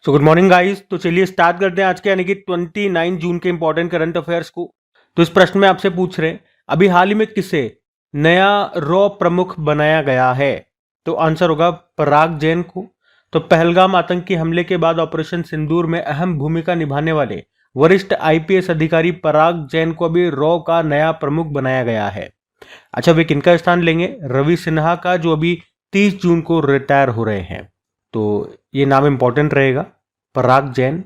So good morning guys. तो चलिए start करते हैं आज के यानी कि 29 जून के इंपॉर्टेंट करंट अफेयर्स को। तो इस प्रश्न में आपसे पूछ रहे हैं अभी हाल ही में किसे नया रॉ प्रमुख बनाया गया है। तो आंसर होगा पराग जैन को। तो पहलगाम आतंकी हमले के बाद ऑपरेशन सिंदूर में अहम भूमिका निभाने वाले वरिष्ठ आईपीएस अधिकारी पराग जैन को अभी रॉ का नया प्रमुख बनाया गया है। अच्छा, वे किनका स्थान लेंगे? रवि सिन्हा का, जो अभी 30 जून को रिटायर हो रहे हैं। तो ये नाम इंपॉर्टेंट रहेगा, पराग जैन।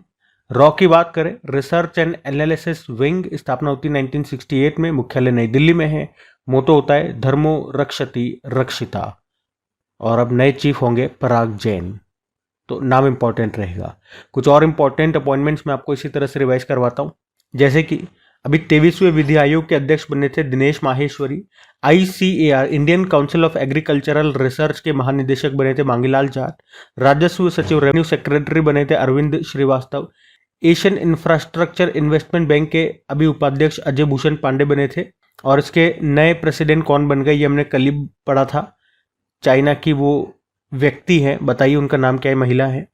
रॉ की बात करें, रिसर्च एंड एनालिसिस विंग, स्थापना होती है 1968 में, मुख्यालय नई दिल्ली में है। मोटो होता है धर्मो रक्षति रक्षिता। और अब नए चीफ होंगे पराग जैन। तो नाम इंपॉर्टेंट रहेगा। कुछ और इंपॉर्टेंट अपॉइंटमेंट्स मैं आपको इसी तरह से रिवाइज करवाता हूं, जैसे कि अभी 23वें विधि आयोग के अध्यक्ष बने थे Dinesh Maheshwari. ICAR Indian council of agricultural research के महानिदेशक बने थे मांगीलाल जाट। राजस्व सचिव रेवेन्यू सेक्रेटरी बने थे Arvind Srivastava. Asian infrastructure investment bank के अभी उपाध्यक्ष अजय भूषण पांडे बने थे। और इसके नए प्रेसिडेंट कौन बन गए ये हमने कल ही पढ़ा था। चाइना की वो व्यक्ति हैं, बताइए उनका नाम क्या है, महिला है।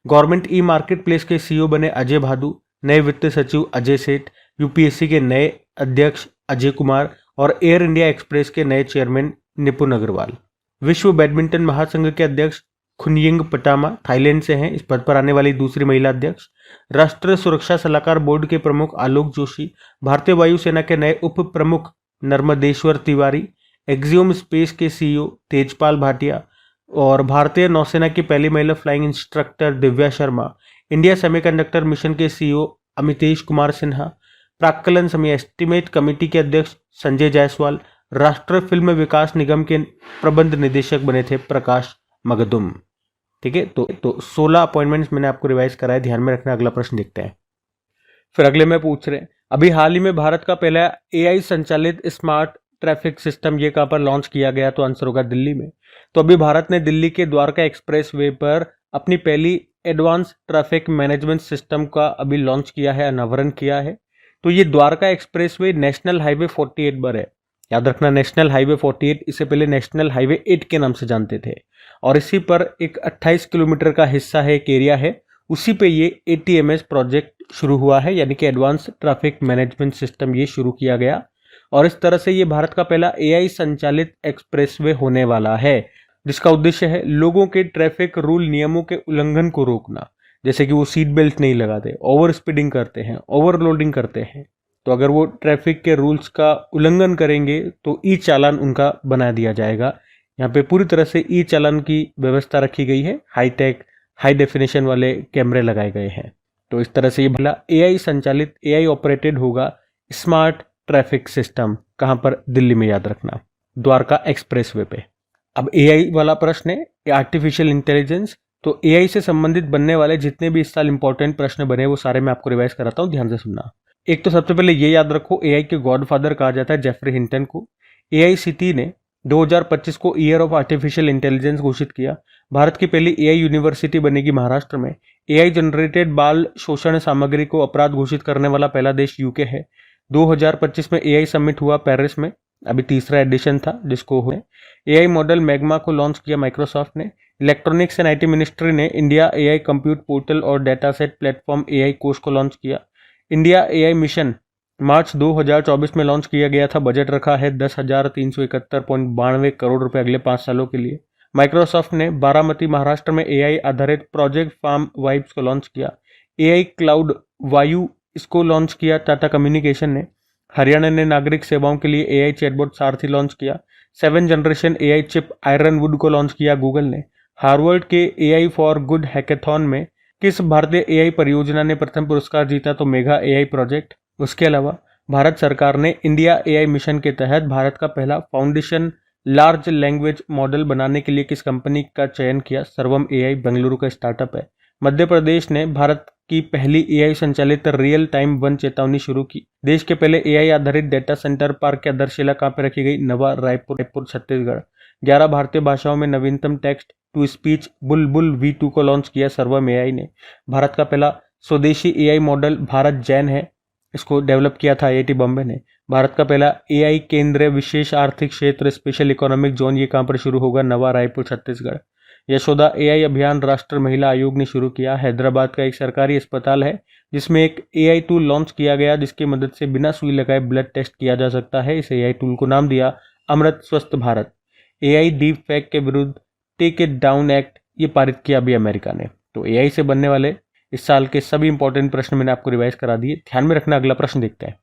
गवर्नमेंट ई मार्केट प्लेस के CEO बने अजय भादु। नए वित्त सचिव अजय सेठ। यूपीएससी के नए अध्यक्ष अजय कुमार। और एयर इंडिया एक्सप्रेस के नए चेयरमैन निपुण अग्रवाल। विश्व बैडमिंटन महासंघ के अध्यक्ष खुनयिंग पटामा थाईलैंड से हैं, इस पद पर आने वाली दूसरी महिला अध्यक्ष। राष्ट्रीय सुरक्षा सलाहकार बोर्ड के प्रमुख आलोक जोशी। भारतीय वायुसेना के नए उप प्रमुख नर्मदेश्वर तिवारी। एक्सियोम स्पेस के CEO तेजपाल भाटिया। और भारतीय नौसेना की पहली महिला flying instructor Divya Sharma. India semiconductor mission के CEO अमितेश कुमार सिन्हा। प्राक्कलन समय एस्टीमेट कमेटी के अध्यक्ष संजय जायसवाल। राष्ट्रीय फिल्म विकास निगम के प्रबंध निदेशक बने थे प्रकाश मगदुम। ठीक है, तो 16 अपॉइंटमेंट्स मैंने आपको रिवाइज कराया, ध्यान में रखना। अगला प्रश्न देखते हैं। फिर अगले में पूछ रहे हैं अभी हाल ही में भारत का पहला AI संचालित स्मार्ट ट्रैफिक सिस्टम ये कहां पर लॉन्च किया गया? तो आंसर होगा दिल्ली में। तो अभी भारत ने दिल्ली के द्वारका एक्सप्रेस वे पर अपनी पहली एडवांस ट्रैफिक मैनेजमेंट सिस्टम का अभी लॉन्च किया है, अनावरण किया है। तो ये Dwarka express way national highway 48 पर है, याद रखना, नेशनल हाईवे 48। इससे पहले नेशनल हाईवे 8 के नाम से जानते थे। और इसी पर एक 28 किलोमीटर का हिस्सा है, एक एरिया है, उसी पे ये ATMS प्रोजेक्ट शुरू हुआ है, यानी कि एडवांस ट्रैफिक मैनेजमेंट सिस्टम ये शुरू किया गया। और इस तरह से ये भारत का पहला AI संचालित एक्सप्रेसवे होने वाला है, जिसका उद्देश्य है लोगों के ट्रैफिक रूल नियमों के उल्लंघन को रोकना। जैसे कि वो सीट बेल्ट नहीं लगाते, ओवर स्पीडिंग करते हैं, ओवरलोडिंग करते हैं, तो अगर वो ट्रैफिक के रूल्स का उल्लंघन करेंगे तो ई चालान उनका बना दिया जाएगा। यहाँ पे पूरी तरह से ई चालान की व्यवस्था रखी गई है, हाईटेक हाई डेफिनेशन वाले कैमरे लगाए गए हैं। तो इस तरह से ये भला AI संचालित AI ऑपरेटेड होगा स्मार्ट ट्रैफिक सिस्टम। कहां पर? दिल्ली में, याद रखना, द्वारका एक्सप्रेसवे पे। अब AI वाला प्रश्न है, आर्टिफिशियल इंटेलिजेंस। तो AI से संबंधित बनने वाले जितने भी इस साल इंपॉर्टेंट प्रश्न बने वो सारे मैं आपको रिवाइज कराता हूं, ध्यान से सुनना। एक तो सबसे पहले ये याद रखो, AI के गॉडफादर कहा जाता है जेफरी हिंटन को। AICTE ने 2025 को ईयर ऑफ आर्टिफिशियल इंटेलिजेंस घोषित किया। भारत की पहली AI यूनिवर्सिटी बनेगी महाराष्ट्र में। AI जनरेटेड बाल शोषण सामग्री को अपराध घोषित करने वाला पहला देश UK है। 2025 में AI समिट हुआ पेरिस में, अभी तीसरा एडिशन था जिसको हुए। AI मॉडल मैग्मा को लॉन्च किया माइक्रोसॉफ्ट ने। इलेक्ट्रॉनिक्स एंड IT मिनिस्ट्री ने इंडिया AI कंप्यूट पोर्टल और डाटा सेट प्लेटफॉर्म AI कोष को लॉन्च किया। इंडिया AI मिशन मार्च 2024 में लॉन्च किया गया था। बजट रखा है 10,371.92 करोड़ रुपए अगले 5 सालों के लिए। माइक्रोसॉफ्ट ने बारामती महाराष्ट्र में AI आधारित प्रोजेक्ट फार्म वाइब्स को लॉन्च किया। AI क्लाउड वायु इसको लॉन्च किया टाटा कम्युनिकेशन ने। हरियाणा ने नागरिक सेवाओं के लिए AI चैटबॉट सारथी लॉन्च किया। 7th generation AI chip iron would को लॉन्च किया गूगल ने। हार्वर्ड के AI फॉर गुड हैकेथॉन में किस भारतीय AI परियोजना ने प्रथम पुरस्कार जीता? तो मेगा AI प्रोजेक्ट। उसके अलावा भारत सरकार ने इंडिया AI मिशन के तहत भारत का पहला फाउंडेशन लार्ज लैंग्वेज मॉडल बनाने के लिए किस कंपनी का चयन किया? सर्वम AI बेंगलुरु का स्टार्टअप है। मध्य प्रदेश ने भारत की पहली AI संचालित रियल टाइम वन चेतावनी शुरू की। देश के पहले AI आधारित डेटा सेंटर पार्क की आधारशिला कहां पर रखी गई? नवा रायपुर छत्तीसगढ़। 11 भारतीय भाषाओं में नवीनतम text to speech Bulbul V2 को लॉन्च किया सर्वम AI ने। भारत का पहला स्वदेशी AI मॉडल भारत जैन है, इसको डेवलप किया था IIT बॉम्बे ने। भारत का पहला AI केंद्र विशेष आर्थिक क्षेत्र स्पेशल इकोनॉमिक जोन ये कहां पर शुरू होगा? नवा रायपुर छत्तीसगढ़। यशोदा एआई अभियान राष्ट्रीय महिला आयोग ने शुरू किया। हैदराबाद का एक सरकारी अस्पताल है जिसमें एक एआई टूल लॉन्च किया गया जिसकी मदद से बिना सुई लगाए ब्लड टेस्ट किया जा सकता है। इस एआई टूल को नाम दिया अमृत स्वस्थ भारत। एआई डीप फेक के विरुद्ध टेक इट डाउन एक्ट ये पारित किया अभी अमेरिका ने। तो एआई से बनने वाले इस साल के सभी इंपॉर्टेंट प्रश्न मैंने आपको रिवाइज करा दिए, ध्यान में रखना। अगला प्रश्न देखते हैं।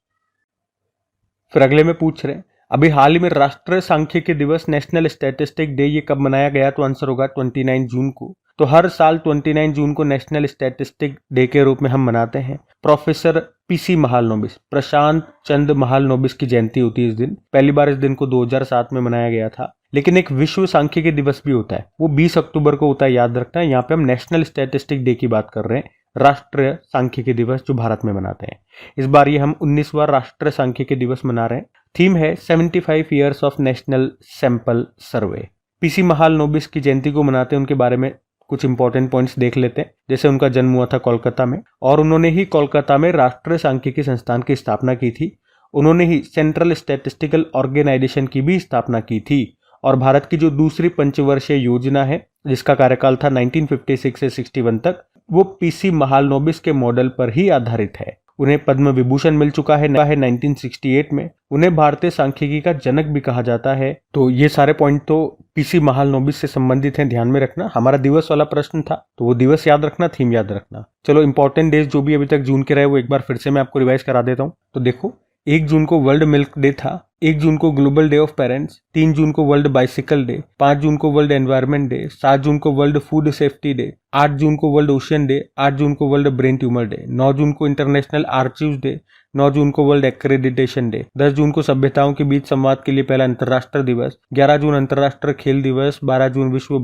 फिर अगले में पूछ रहे हैं अभी हाल ही में राष्ट्रीय सांख्यिकी दिवस नेशनल स्टैटिस्टिक डे ये कब मनाया गया? तो आंसर होगा 29 जून को। तो हर साल 29 जून को नेशनल स्टैटिस्टिक डे के रूप में हम मनाते हैं। प्रोफेसर पीसी महालनोबिस, प्रशांत चंद्र महालनोबिस की जयंती होती है इस दिन। पहली बार इस दिन को 2007 में मनाया गया था। लेकिन एक विश्व सांख्यिकी दिवस भी होता है, वो 20 अक्टूबर को होता है, याद रखना है। यहाँ पे हम नेशनल स्टैटिस्टिक डे की बात कर रहे हैं, राष्ट्रीय सांख्यिकी दिवस जो भारत में मनाते हैं। इस बार ये हम 19वां राष्ट्रीय सांख्यिकी दिवस मना रहे हैं। थीम है 75 years of national sample survey. PC Mahalanobis की जयंती को मनाते हैं, उनके बारे में कुछ इंपॉर्टेंट पॉइंट्स देख लेते हैं। जैसे उनका जन्म हुआ था कोलकाता में और उन्होंने ही कोलकाता में राष्ट्रीय सांख्यिकी संस्थान की स्थापना की थी। उन्होंने ही सेंट्रल स्टैटिस्टिकल ऑर्गेनाइजेशन की भी स्थापना की थी। और भारत की जो दूसरी पंचवर्षीय योजना है जिसका कार्यकाल था 1956 से 61 तक, वो पीसी महालनोबिस के मॉडल पर ही आधारित है। उन्हें पद्म विभूषण मिल चुका है 1968 में। उन्हें भारतीय सांख्यिकी का जनक भी कहा जाता है। तो ये सारे पॉइंट तो पीसी महालनोबिस से संबंधित हैं, ध्यान में रखना। हमारा दिवस वाला प्रश्न था तो वो दिवस याद रखना, थीम याद रखना। चलो इंपॉर्टेंट डेज जो भी अभी तक जून के रहे वो एक बार फिर से मैं आपको रिवाइज करा देता हूँ। तो देखो, 1 जून को वर्ल्ड मिल्क डे था, 1 जून को ग्लोबल डे ऑफ पेरेंट्स, 3 जून को वर्ल्ड बाइसिकल डे, 5 जून को वर्ल्ड एनवायरनमेंट डे, 7 जून को वर्ल्ड फूड सेफ्टी डे, 8 जून को वर्ल्ड ओशियन डे, 8 जून को वर्ल्ड ब्रेन ट्यूमर डे, 9 जून को इंटरनेशनल आर्चिव्स डे, 9 जून को वर्ल्ड एक्रेडिटेशन डे, 10 जून को सभ्यताओं के बीच संवाद के लिए पहला अंतर्राष्ट्रीय दिवस, 11 जून अंतर्राष्ट्रीय खेल दिवस, 12 जून विश्व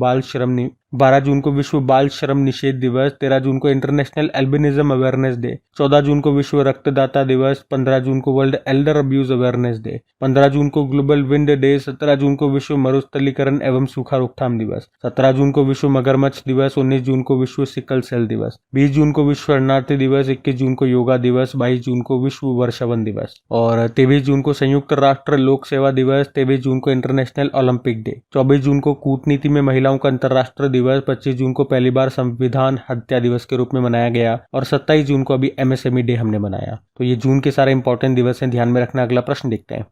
बाल श्रम निषेध दिवस, 13 जून को इंटरनेशनल एल्बिनिज्म अवेयरनेस डे, 14 जून को विश्व रक्तदाता दिवस, 15 जून को world Elder abuse awareness day, 15 जून को ग्लोबल विंड डे, 17 जून को विश्व मरुस्थलीकरण एवं सूखा रोकथाम दिवस, 17 जून को विश्व मगरमच्छ दिवस, 19 जून को विश्व सिकल सेल दिवस, 20 जून को विश्व शरणार्थी दिवस, 21 जून को योगा दिवस, 22 जून को विश्व वर्षावन दिवस और 23 जून को संयुक्त राष्ट्र लोक सेवा दिवस, 23 जून को इंटरनेशनल ओलंपिक डे, 24 जून को कूटनीति में महिलाओं का अंतर्राष्ट्रीय दिवस, 25 जून को पहली बार संविधान हत्या दिवस के रूप में मनाया गया और 27 जून को अभी एमएसएमई डे हमने मनाया। तो ये जून के सारे इंपॉर्टेंट दिवस हैं, ध्यान में रखना। अगला प्रश्न देखते हैं।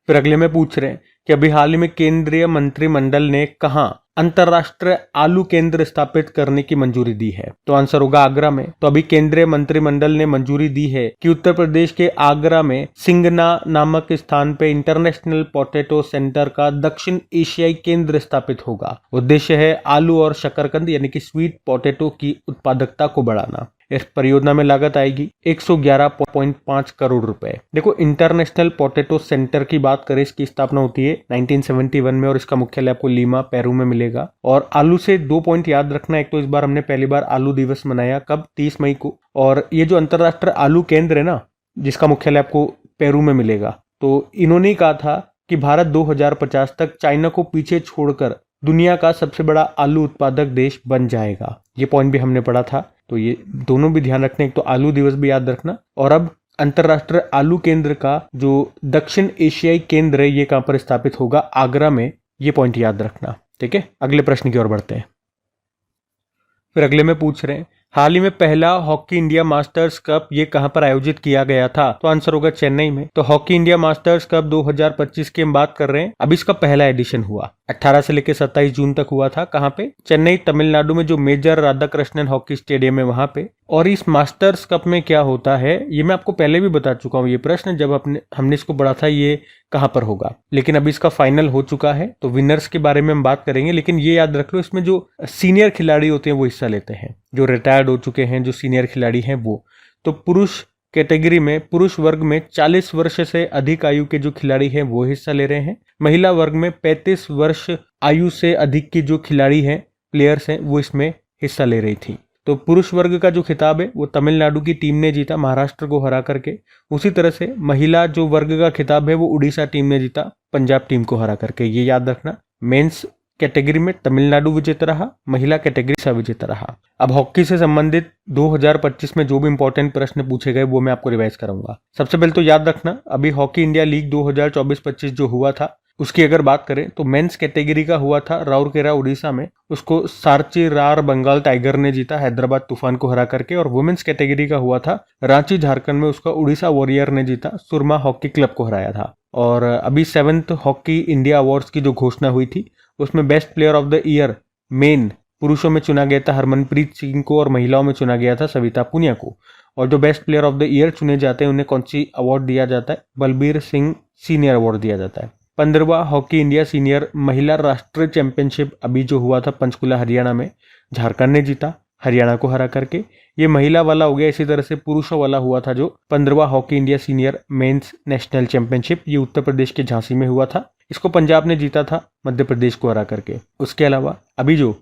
फिर अगले में पूछ रहे हैं कि अभी हाल ही में केंद्रीय मंत्रिमंडल ने कहां अंतरराष्ट्रीय आलू केंद्र स्थापित करने की मंजूरी दी है? तो आंसर होगा आगरा में। तो अभी केंद्रीय मंत्रिमंडल ने मंजूरी दी है कि उत्तर प्रदेश के आगरा में सिंगना नामक स्थान पे इंटरनेशनल पोटैटो सेंटर का दक्षिण एशियाई केंद्र स्थापित होगा। उद्देश्य है आलू और शकरकंद यानी कि स्वीट पोटैटो की उत्पादकता को बढ़ाना। इस परियोजना में लागत आएगी 111.5 करोड़ रुपए। देखो, इंटरनेशनल पोटैटो सेंटर की बात करें, इसकी स्थापना होती है 1971 में और इसका मुख्यालय आपको लीमा पेरू में मिलेगा। और आलू से 2 पॉइंट याद रखना। एक तो इस बार हमने पहली बार आलू दिवस मनाया, कब? 30 मई को। और ये जो अंतरराष्ट्रीय आलू केंद्र है ना, जिसका मुख्यालय आपको पेरू में मिलेगा, तो इन्होंने कहा था कि भारत 2050 तक चाइना को पीछे छोड़कर दुनिया का सबसे बड़ा आलू उत्पादक देश बन जाएगा। ये पॉइंट भी हमने पढ़ा था, तो ये दोनों भी ध्यान रखना। एक तो आलू दिवस भी याद रखना और अब अंतरराष्ट्रीय आलू केंद्र का जो दक्षिण एशियाई केंद्र है ये कहां पर स्थापित होगा? आगरा में। ये पॉइंट याद रखना, ठीक है। अगले प्रश्न की ओर बढ़ते हैं। फिर अगले में पूछ रहे हैं हाल ही में पहला हॉकी इंडिया मास्टर्स कप ये कहां पर आयोजित किया गया था? तो आंसर होगा चेन्नई में। तो हॉकी इंडिया मास्टर्स कप 2025 की हम बात कर रहे हैं। अब इसका पहला एडिशन हुआ 18 से लेकर 27 जून तक हुआ था। कहां पे? चेन्नई, तमिलनाडु में जो मेजर राधाकृष्णन हॉकी स्टेडियम है वहां पे। और इस मास्टर्स कप में क्या होता है ये मैं आपको पहले भी बता चुका हूँ। ये प्रश्न जब हमने इसको पढ़ा था ये कहां पर होगा, लेकिन अभी इसका फाइनल हो चुका है। तो विनर्स के बारे में हम बात करेंगे, लेकिन ये याद रख लो इसमें जो सीनियर खिलाड़ी होते हैं वो हिस्सा लेते हैं, जो रिटायर्ड हो चुके हैं, जो सीनियर खिलाड़ी हैं वो। तो पुरुष कैटेगरी में, पुरुष वर्ग में 40 वर्ष से अधिक आयु के जो खिलाड़ी हैं वो हिस्सा ले रहे हैं। महिला वर्ग में 35 वर्ष आयु से अधिक के जो खिलाड़ी हैं, प्लेयर्स हैं, वो इसमें हिस्सा ले रही थी। तो पुरुष वर्ग का जो खिताब है वो तमिलनाडु की टीम ने जीता, महाराष्ट्र को हरा करके। उसी तरह से महिला जो वर्ग का खिताब है वो उड़ीसा टीम ने जीता, पंजाब टीम को हरा करके। ये याद रखना। मेंस कैटेगरी में तमिलनाडु विजेता रहा, महिला कैटेगरी सा विजेता रहा। अब हॉकी से संबंधित 2025 में जो भी इंपॉर्टेंट प्रश्न पूछे गए वो मैं आपको रिवाइज कराऊंगा। सबसे पहले तो याद रखना, अभी हॉकी इंडिया लीग 2024-25 जो हुआ था उसकी अगर बात करें तो मेंस कैटेगरी का हुआ था राउरकेला उड़ीसा में, उसको सारची रार बंगाल टाइगर ने जीता हैदराबाद तूफान को हरा करके। और वुमेन्स कैटेगरी का हुआ था रांची झारखंड में, उसका उड़ीसा वॉरियर ने जीता, सुरमा हॉकी क्लब को हराया था। और अभी 7th हॉकी इंडिया अवार्ड्स की जो घोषणा हुई थी उसमें best player of the year main पुरुषों में चुना गया था हरमनप्रीत सिंह को और महिलाओं में चुना गया था सविता पुनिया को। और जो best player of the year चुने जाते हैं उन्हें कौन सी अवार्ड दिया जाता है? बलबीर सिंह सीनियर अवार्ड दिया जाता है। 15वां हॉकी इंडिया सीनियर महिला राष्ट्रीय चैंपियनशिप अभी जो हुआ था पंचकुला हरियाणा में, झारखंड ने जीता हरियाणा को हरा करके। ये महिला वाला हो गया। इसी तरह से पुरुषों वाला हुआ था जो 15वां hockey India senior men's national championship, ये उत्तर प्रदेश के झांसी में हुआ था। इसको पंजाब ने जीता था मध्य प्रदेश को हरा करके। उसके अलावा अभी जो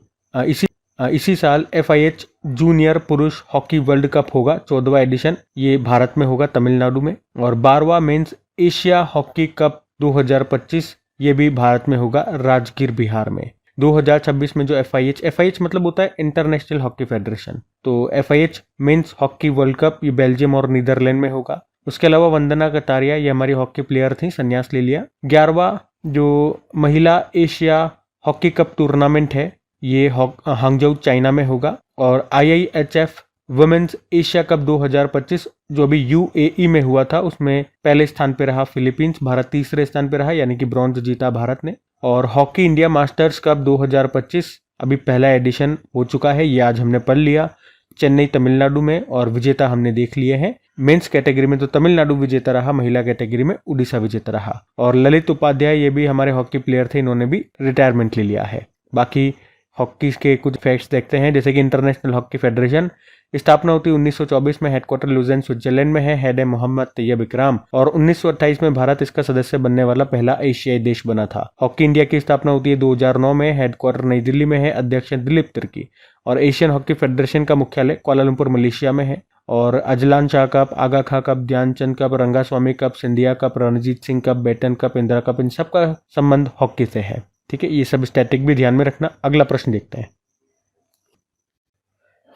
इसी साल FIH जूनियर पुरुष हॉकी वर्ल्ड कप होगा 14वां एडिशन, ये भारत में होगा तमिलनाडु में। और 12वां मेंस एशिया हॉकी कप 2025 ये भी भारत में होगा राजगीर बिहार में। 2026 में जो FIH मतलब होता है इंटरनेशनल हॉकी फेडरेशन, तो FIH men's hockey world cup ये बेल्जियम और नीदरलैंड में होगा। उसके अलावा वंदना कटारिया, ये हमारी हॉकी प्लेयर थी, संन्यास ले लिया। 11वां जो महिला एशिया हॉकी कप टूर्नामेंट है ये हांगझोउ चाइना में होगा। और IIHF वुमेन्स एशिया कप 2025 जो अभी UAE में हुआ था उसमें पहले स्थान पे रहा फिलीपींस, भारत तीसरे स्थान पे रहा, यानी कि ब्रॉन्ज जीता भारत ने। और हॉकी इंडिया मास्टर्स कप 2025 अभी पहला एडिशन हो चुका है, ये आज हमने पढ़ लिया, चेन्नई तमिलनाडु में। और विजेता हमने देख लिए हैं। मेंस कैटेगरी में तो तमिलनाडु विजेता रहा, महिला कैटेगरी में उड़ीसा विजेता रहा। और ललित उपाध्याय ये भी हमारे हॉकी प्लेयर थे, इन्होंने भी रिटायरमेंट ले लिया है। बाकी हॉकी के कुछ फैक्ट्स देखते हैं, जैसे कि इंटरनेशनल हॉकी फेडरेशन स्थापना होती है 1924 में, हेडक्वार्टर लुज़ेन स्विट्जरलैंड में है, हेड है मोहम्मद तैयब इकराम। और 1928 में भारत इसका सदस्य बनने वाला पहला एशियाई देश बना था। हॉकी इंडिया की स्थापना होती है 2009 में, हेडक्वार्टर नई दिल्ली में है, अध्यक्ष दिलीप तिर्की। और एशियन हॉकी फेडरेशन का मुख्यालय कुआलालंपुर मलेशिया में है। और Azlan Shah cup, Aga Khan cup, Dhyanchand cup, Rangaswamy cup, Scindia cup, Ranjit Singh cup, Beighton cup, Indira cup, इन सब का संबंध हॉकी से है। ठीक है, ये सब स्टैटिक भी ध्यान में रखना। अगला प्रश्न देखते हैं।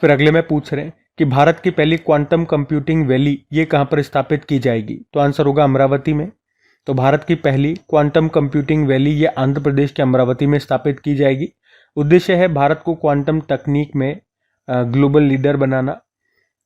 फिर अगले में पूछ रहे हैं कि भारत की पहली क्वांटम कंप्यूटिंग वैली ये कहां पर स्थापित की जाएगी? तो आंसर होगा अमरावती में। तो भारत की पहली क्वांटम कंप्यूटिंग वैली ये आंध्र प्रदेश के अमरावती में स्थापित की जाएगी। उद्देश्य है भारत को क्वांटम तकनीक में ग्लोबल लीडर बनाना।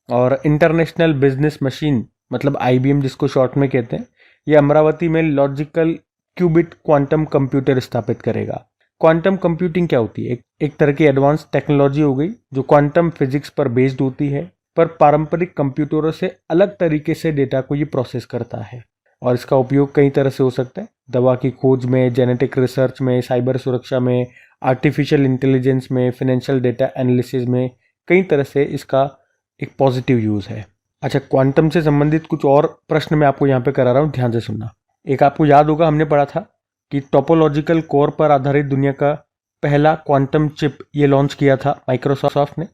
और इंटरनेशनल बिजनेस मशीन मतलब IBM जिसको शॉर्ट में कहते हैं, ये अमरावती में लॉजिकल क्यूबिट क्वांटम कंप्यूटर स्थापित करेगा। क्वांटम कंप्यूटिंग क्या होती है? एक तरह की एडवांस टेक्नोलॉजी हो गई जो क्वांटम फिजिक्स पर बेस्ड होती है, पर पारंपरिक कंप्यूटरों से अलग तरीके से डेटा को ये प्रोसेस करता है। और इसका उपयोग कई तरह से हो सकता है, दवा की खोज में, जेनेटिक रिसर्च में, साइबर सुरक्षा में, आर्टिफिशियल इंटेलिजेंस में, फाइनेंशियल डेटा एनालिसिस में, कई तरह से इसका एक पॉजिटिव यूज है। अच्छा, क्वांटम से संबंधित कुछ और प्रश्न मैं आपको यहाँ पे करा रहा हूँ, ध्यान से सुनना। एक आपको याद होगा हमने पढ़ा था कि टोपोलॉजिकल कोर पर आधारित दुनिया का पहला क्वांटम चिप ये लॉन्च किया था माइक्रोसॉफ्ट ने।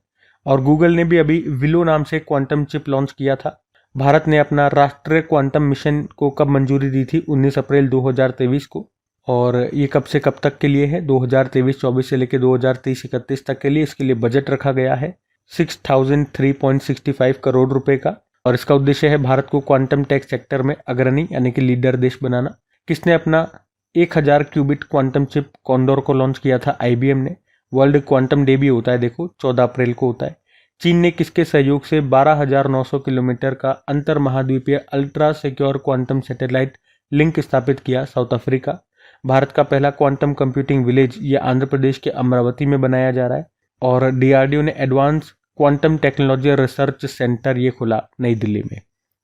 और गूगल ने भी अभी विलो नाम से क्वांटम चिप लॉन्च किया था। भारत ने अपना राष्ट्रीय क्वांटम मिशन को कब मंजूरी दी थी? 19 अप्रैल 2023 को। और ये कब से कब तक के लिए है? 2023-24 से लेकर 2030-31 तक के लिए। इसके लिए बजट रखा गया है 6003.65 करोड़ रुपए का। और इसका उद्देश्य है भारत को क्वांटम टेक सेक्टर में अग्रणी यानी कि लीडर देश बनाना। किसने अपना 1000 क्यूबिट क्वांटम चिप कॉन्डोर को लॉन्च किया था? IBM ने। वर्ल्ड क्वांटम डे भी होता है, देखो 14 अप्रैल को होता है। चीन ने किसके सहयोग से 12,900 किलोमीटर का अंतर महाद्वीपीय ultra secure quantum satellite link स्थापित किया? South Africa. भारत का पहला क्वांटम कंप्यूटिंग विलेज ये आंध्र प्रदेश के अमरावती में बनाया जा रहा है। और DRDO ने advance quantum technology research centre ये खुला नई दिल्ली में।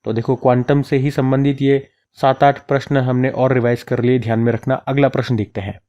तो देखो क्वांटम से ही संबंधित ये 7-8 प्रश्न हमने और रिवाइज कर लिए, ध्यान में रखना। अगला प्रश्न देखते हैं।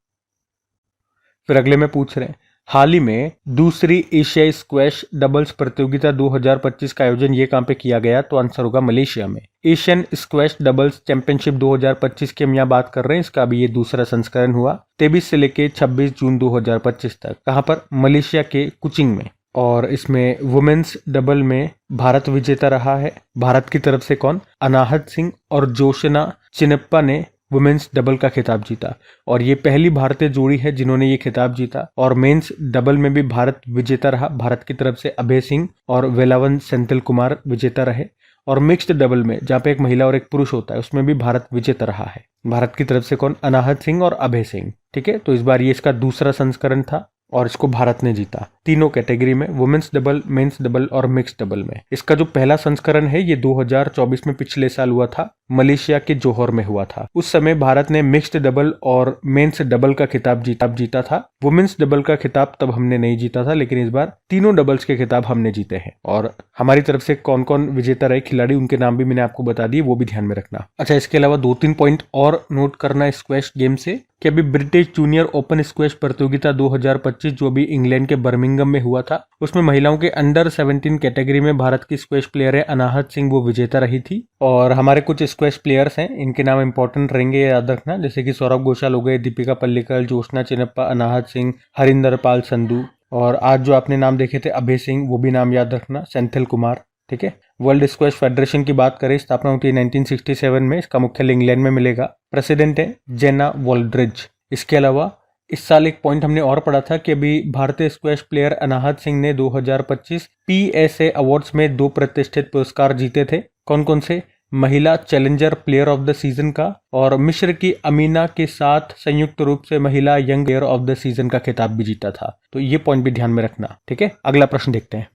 फिर अगले में पूछ रहे हैं, हाल ही में दूसरी एशियाई स्क्वैश डबल्स प्रतियोगिता 2025 का आयोजन ये कहां पे किया गया? तो आंसर होगा मलेशिया में। एशियन स्क्वैश डबल्स चैंपियनशिप 2025 की हम यहाँ बात कर रहे हैं, इसका अभी ये दूसरा संस्करण हुआ 23 से लेके 26 जून 2025 तक। कहां पर? मलेशिया के कुचिंग में। और इसमें वुमेन्स डबल में भारत विजेता रहा है। भारत की तरफ से कौन? अनाहत सिंह और जोशना चिनप्पा ने वुमेन्स डबल का खिताब जीता। और ये पहली भारतीय जोड़ी है जिन्होंने ये खिताब जीता। और मेंस डबल में भी भारत विजेता रहा। भारत की तरफ से अभय सिंह और वेलावन सेंथिल कुमार विजेता रहे। और मिक्स्ड डबल में जहाँ पे एक महिला और एक पुरुष होता है उसमें भी भारत विजेता रहा है। भारत की तरफ से कौन? अनाहत सिंह और अभय सिंह। ठीक है, तो इस बार ये इसका दूसरा संस्करण था और इसको भारत ने जीता तीनों कैटेगरी में, वुमेन्स डबल, मेंस डबल और मिक्स्ड डबल में। इसका जो पहला संस्करण है ये 2024 में पिछले साल हुआ था, मलेशिया के जोहर में हुआ था। उस समय भारत ने मिक्स्ड डबल और मेंस डबल का खिताब जीता था। वुमेन्स डबल का खिताब तब हमने नहीं जीता था, लेकिन इस बार तीनों डबल्स के खिताब हमने जीते हैं। और हमारी तरफ से कौन कौन विजेता रहे खिलाड़ी, उनके नाम भी मैंने आपको बता दिए, वो भी ध्यान में रखना। अच्छा, इसके अलावा 2-3 पॉइंट और नोट करना स्क्वैश गेम से कि अभी ब्रिटिश जूनियर ओपन स्क्वैश प्रतियोगिता 2025 जो अभी इंग्लैंड के बर्मिंघम में हुआ था, उसमें महिलाओं के अंडर 17 कैटेगरी में भारत की स्क्वैश प्लेयर है अनाहत सिंह, वो विजेता रही थी। और हमारे कुछ स्क्वैश प्लेयर्स हैं, इनके नाम इंपॉर्टेंट रहेंगे, याद रखना, जैसे कि सौरभ घोषाल हो गए, दीपिका पल्लिकल, ज्योत्सना चिनप्पा, अनाहत सिंह, हरिंदर पाल संधू, और आज जो आपने नाम देखे थे अभय सिंह, वो भी नाम याद रखना, सेंथिल कुमार। ठीक है, वर्ल्ड स्क्वैश फेडरेशन की बात करें, स्थापना होती है 1967 में, इसका मुख्यालय इंग्लैंड में मिलेगा, प्रेसिडेंट है जेना वॉल्ड्रिज। इसके अलावा इस साल एक पॉइंट हमने और पढ़ा था कि अभी भारतीय स्क्वैश प्लेयर अनाहत सिंह ने 2025 PSA अवार्ड्स में 2 प्रतिष्ठित पुरस्कार जीते थे। कौन कौन से? महिला challenger player of the season का और मिस्र की अमीना के साथ संयुक्त रूप से महिला young player of the season का खिताब भी जीता था। तो ये पॉइंट भी ध्यान में रखना। ठीक है, अगला प्रश्न देखते हैं।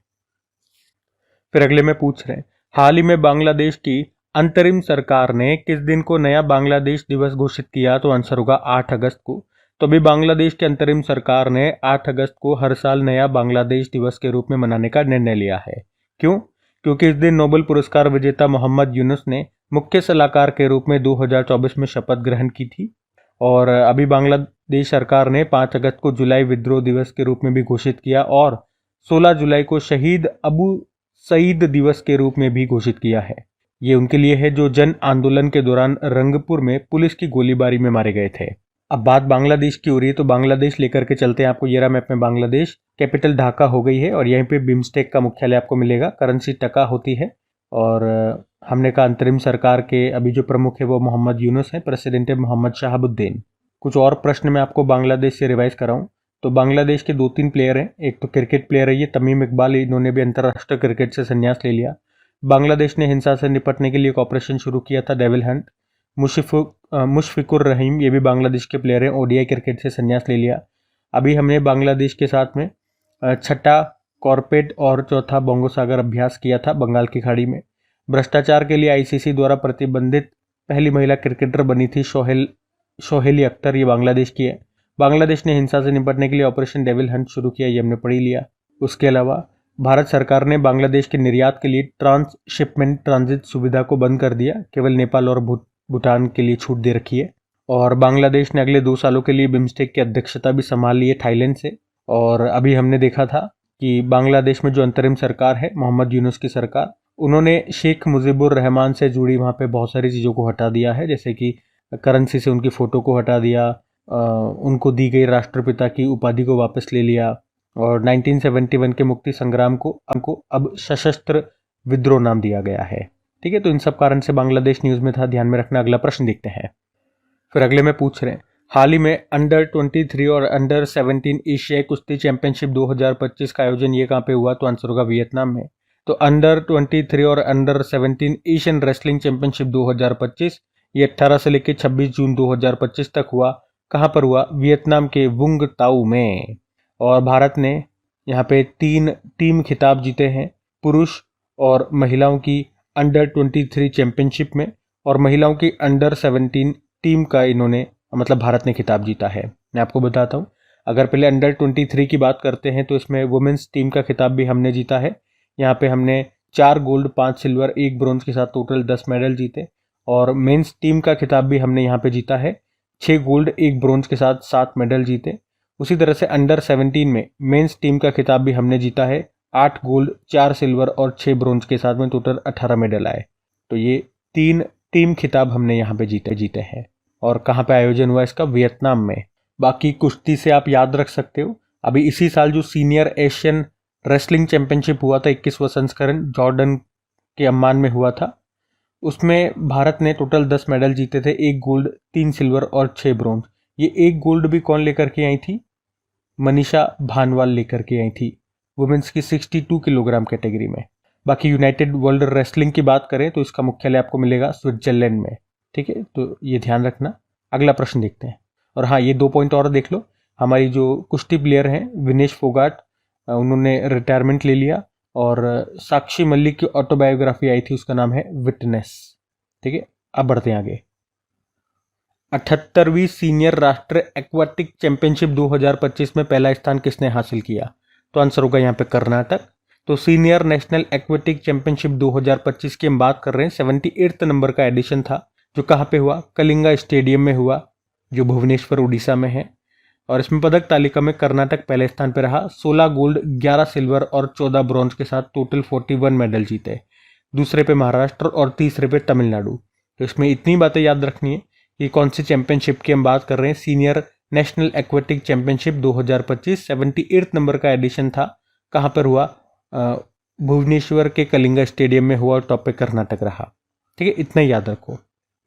फिर अगले में पूछ रहे हैं, हाल ही में बांग्लादेश की अंतरिम सरकार ने किस दिन को नया बांग्लादेश दिवस घोषित किया? तो आंसर होगा 8 अगस्त को। तो अभी बांग्लादेश की अंतरिम सरकार ने 8 अगस्त को हर साल नया बांग्लादेश दिवस के रूप में मनाने का निर्णय लिया है। क्यों? क्योंकि इस दिन नोबेल पुरस्कार विजेता मोहम्मद यूनुस ने मुख्य सलाहकार के रूप में 2024 में शपथ ग्रहण की थी। और अभी बांग्लादेश सरकार ने 5 अगस्त को जुलाई विद्रोह दिवस के रूप में भी घोषित किया और 16 जुलाई को शहीद अबू सईद दिवस के रूप में भी घोषित किया है। ये उनके लिए है जो जन आंदोलन के दौरान रंगपुर में पुलिस की गोलीबारी में मारे गए थे। अब बात बांग्लादेश की हो रही है, तो बांग्लादेश लेकर के चलते हैं आपको। येरा मैप में बांग्लादेश, कैपिटल ढाका हो गई है और यहीं पे बिम्स्टेक का मुख्यालय आपको मिलेगा, करेंसी टका होती है। और हमने कहा अंतरिम सरकार के अभी जो प्रमुख है वो मोहम्मद यूनुस है, प्रेसिडेंट है मोहम्मद शहाबुद्दीन। कुछ और प्रश्न मैं आपको बांग्लादेश से रिवाइज कराऊं तो बांग्लादेश के 2-3 प्लेयर हैं। एक तो क्रिकेट प्लेयर है ये तमीम इकबाल, इन्होंने भी अंतर्राष्ट्रीय क्रिकेट से संन्यास ले लिया। बांग्लादेश ने हिंसा से निपटने के लिए एक ऑपरेशन शुरू किया था, डेविल हंट। मुशफिकुर रहीम, ये भी बांग्लादेश के प्लेयर हैं, ODI क्रिकेट से संन्यास ले लिया। अभी हमने बांग्लादेश के साथ में छठा कॉर्पेट और चौथा बोंगो सागर अभ्यास किया था बंगाल की खाड़ी में। भ्रष्टाचार के लिए ICC द्वारा प्रतिबंधित पहली महिला क्रिकेटर बनी थी सोहेली अख्तर, ये बांग्लादेश की है। बांग्लादेश ने हिंसा से निपटने के लिए ऑपरेशन डेविल हंट शुरू किया, ये हमने पढ़ ही लिया। उसके अलावा भारत सरकार ने बांग्लादेश के निर्यात के लिए ट्रांसशिपमेंट ट्रांजिट सुविधा को बंद कर दिया, केवल नेपाल और भूटान के लिए छूट दे रखी है। और बांग्लादेश ने अगले 2 सालों के लिए बिम्स्टेक की अध्यक्षता भी संभाल ली है थाईलैंड से। और अभी हमने देखा था कि बांग्लादेश में जो अंतरिम सरकार है मोहम्मद यूनुस की सरकार, उन्होंने शेख मुजीबुर रहमान से जुड़ी वहाँ पे बहुत सारी चीज़ों को हटा दिया है, जैसे कि करेंसी से उनकी फ़ोटो को हटा दिया, उनको दी गई राष्ट्रपिता की उपाधि को वापस ले लिया और 1971 के मुक्ति संग्राम को अब सशस्त्र विद्रोह नाम दिया गया है। ठीक है, तो इन सब कारण से बांग्लादेश न्यूज़ में था, ध्यान में रखना। अगला प्रश्न देखते हैं। फिर अगले में पूछ रहे हैं, हाल ही में अंडर 23 और अंडर 17 एशियाई कुश्ती चैंपियनशिप 2025 का आयोजन ये कहाँ पे हुआ? तो आंसर होगा वियतनाम में। तो अंडर 23 और अंडर 17 एशियन रेसलिंग चैंपियनशिप 2025 ये 18 से लेकर 26 जून 2025 तक हुआ। कहाँ पर हुआ? वियतनाम के वुंग ताऊ में। और भारत ने यहाँ पे 3 टीम खिताब जीते हैं, पुरुष और महिलाओं की अंडर 23 चैंपियनशिप में, और महिलाओं की अंडर 17 टीम का इन्होंने मतलब भारत ने खिताब जीता है। मैं आपको बताता हूँ, अगर पहले अंडर 23 की बात करते हैं तो इसमें वुमेन्स टीम का खिताब भी हमने जीता है। यहाँ पे हमने 4 गोल्ड, 5 सिल्वर, 1 ब्रोंज के साथ टोटल 10 मेडल जीते। और मेंस टीम का खिताब भी हमने यहाँ पे जीता है, 6 गोल्ड, 1 ब्रोंज के साथ 7 मेडल जीते। उसी तरह से अंडर 17 में मेंस टीम का खिताब भी हमने जीता है, 8 गोल्ड, 4 सिल्वर और 6 ब्रोंज के साथ में टोटल 18 मेडल आए। तो ये 3 टीम खिताब हमने यहाँ पे जीते हैं। और कहाँ पे आयोजन हुआ इसका? वियतनाम में। बाकी कुश्ती से आप याद रख सकते हो, अभी इसी साल जो सीनियर एशियन रेसलिंग चैंपियनशिप हुआ था 21वां संस्करण, जॉर्डन के अम्मान में हुआ था, उसमें भारत ने टोटल 10 मेडल जीते थे, 1 गोल्ड, 3 सिल्वर और 6 ब्रोंज। ये 1 गोल्ड भी कौन लेकर के आई थी? मनीषा भानवाल लेकर के आई थी, वुमेन्स की 62 किलोग्राम कैटेगरी में। बाकी यूनाइटेड वर्ल्ड रेसलिंग की बात करें तो इसका मुख्यालय आपको मिलेगा स्विट्जरलैंड में। ठीक है, तो ये ध्यान रखना। अगला प्रश्न देखते हैं। और हाँ, ये 2 पॉइंट और देख लो। हमारी जो कुश्ती प्लेयर हैं विनेश फोगाट, उन्होंने रिटायरमेंट ले लिया। और साक्षी मलिक की ऑटोबायोग्राफी आई थी, उसका नाम है विटनेस। ठीक है, अब बढ़ते हैं आगे। 78वीं सीनियर राष्ट्रीय एक्वाटिक चैंपियनशिप 2025 में पहला स्थान किसने हासिल किया? तो आंसर होगा यहाँ पे कर्नाटक। तो सीनियर नेशनल एक्वेटिक चैंपियनशिप 2025 की हम बात कर रहे हैं। 78th नंबर का एडिशन था, जो कहाँ पे हुआ? कलिंगा स्टेडियम में हुआ, जो भुवनेश्वर उड़ीसा में है। और इसमें पदक तालिका में कर्नाटक पहले स्थान पर रहा। 16 गोल्ड, 11 सिल्वर और 14 ब्रॉन्ज के साथ टोटल 41 मेडल जीते। दूसरे पे महाराष्ट्र और तीसरे पे तमिलनाडु। तो इसमें इतनी बातें याद रखनी है कि कौन सी चैंपियनशिप की हम बात कर रहे हैं। Senior national aquatic championship 2025 78th number का एडिशन था। कहाँ पर हुआ? भुवनेश्वर के कलिंगा स्टेडियम में हुआ और टॉप पे कर्नाटक रहा। ठीक है, इतना ही याद रखो।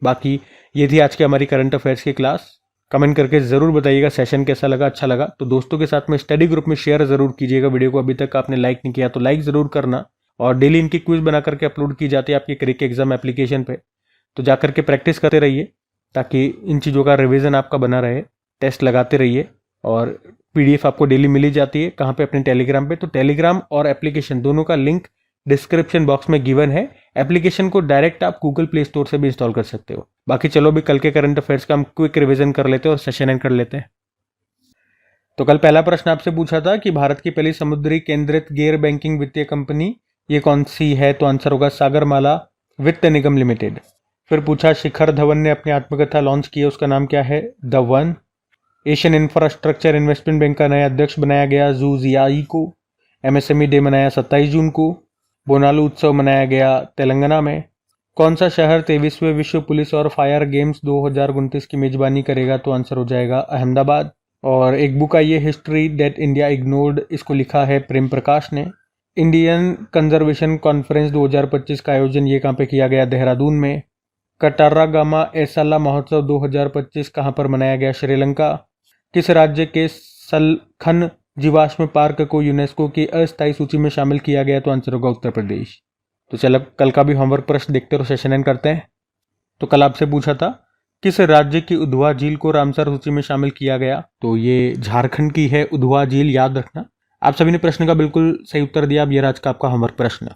बाकी ये थी आज की हमारी करंट अफेयर्स की क्लास। कमेंट करके ज़रूर बताइएगा सेशन कैसा लगा, अच्छा लगा तो दोस्तों के साथ में स्टडी ग्रुप में शेयर ज़रूर कीजिएगा। वीडियो को अभी तक आपने लाइक नहीं किया तो लाइक ज़रूर करना। और डेली इनकी क्विज बना करके अपलोड की जाती है आपकी क्रिक एग्जाम एप्लीकेशन पे, तो जा करके प्रैक्टिस करते रहिए ताकि इन चीज़ों का रिवीजन आपका बना रहे। टेस्ट लगाते रहिए। और पीडीएफ आपको डेली मिली जाती है। कहाँ पे? अपने टेलीग्राम पे। तो टेलीग्राम और एप्लीकेशन दोनों का लिंक डिस्क्रिप्शन बॉक्स में गिवन है। एप्लीकेशन को डायरेक्ट आप गूगल प्ले स्टोर से भी इंस्टॉल कर सकते हो। बाकी चलो भी कल के करंट अफेयर्स का हम क्विक रिवीजन कर लेते हैं और सेशन एंड कर लेते हैं। तो कल पहला प्रश्न आपसे पूछा था कि भारत की पहली समुद्री केंद्रित गैर बैंकिंग वित्तीय कंपनी ये कौन सी है? तो आंसर होगा सागरमाला वित्त निगम लिमिटेड। फिर पूछा शिखर धवन ने अपनी आत्मकथा लॉन्च की है, उसका नाम क्या है? The one. Asian infrastructure investment bank का नया अध्यक्ष बनाया गया जू जियाई को। एमएसएमई डे मनाया 27 जून को। बोनालू उत्सव मनाया गया तेलंगाना में। कौन सा शहर 23वें विश्व पुलिस और फायर गेम्स 2029 की मेजबानी करेगा? तो आंसर हो जाएगा अहमदाबाद। और एक बुक आई है हिस्ट्री दैट इंडिया इग्नोर्ड, इसको लिखा है प्रेम प्रकाश ने। इंडियन कंजर्वेशन कॉन्फ्रेंस 2025 का आयोजन ये कहाँ पे किया गया? देहरादून में। कटारागामा एसाला महोत्सव 2025 कहाँ पर मनाया गया? श्रीलंका। किस राज्य के सलखन जीवाश्म पार्क को यूनेस्को की अस्थायी सूची में शामिल किया गया? तो आंसर होगा उत्तर प्रदेश। तो चलो कल का भी होमवर्क प्रश्न देखते और सेशन एंड करते हैं। तो कल आपसे पूछा था किस राज्य की उधवा झील को रामसर सूची में शामिल किया गया? तो ये झारखंड की है उधवा झील, याद रखना। आप सभी ने प्रश्न का बिल्कुल सही उत्तर दिया। अब ये आज का आपका होमवर्क प्रश्न।